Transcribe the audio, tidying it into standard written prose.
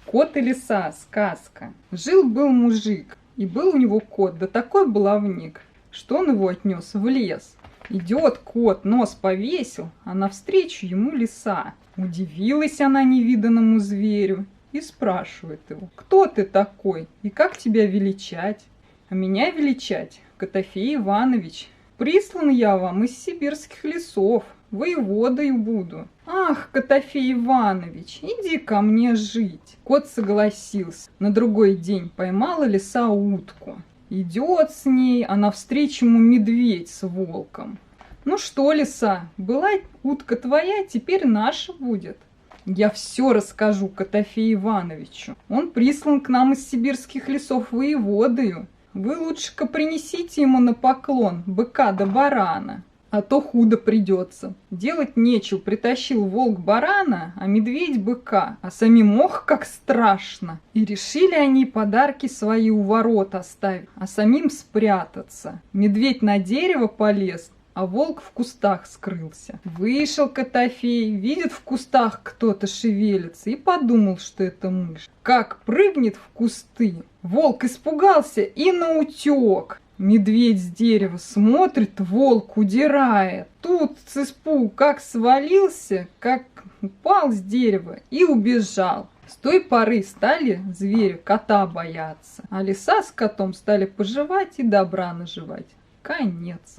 Кот и лиса. Сказка. Жил-был мужик, и был у него кот, да такой баловник, что он его отнес в лес. Идет кот, нос повесил, а навстречу ему лиса. Удивилась она невиданному зверю и спрашивает его: «Кто ты такой и как тебя величать?» «А меня величать Котофей Иванович. Прислан я вам из сибирских лесов, воеводою буду». «Ах, Котофей Иванович, иди ко мне жить». Кот согласился. На другой день поймала лиса утку. Идет с ней, а навстречу ему медведь с волком. «Ну что, лиса, была утка твоя, теперь наша будет». «Я все расскажу Котофею Ивановичу. Он прислан к нам из сибирских лесов воеводою. Вы лучше-ка принесите ему на поклон быка да барана, а то худо придется. Делать нечего, притащил волк барана, а медведь быка, а самим ох, как страшно». И решили они подарки свои у ворот оставить, а самим спрятаться. Медведь на дерево полез, а волк в кустах скрылся. Вышел Котофей, видит, в кустах кто-то шевелится, и подумал, что это мышь. Как прыгнет в кусты, волк испугался и наутек. Медведь с дерева смотрит, волк удирает. Тут с испугу как свалился, как упал с дерева и убежал. С той поры стали звери кота бояться, а лиса с котом стали поживать и добра наживать. Конец.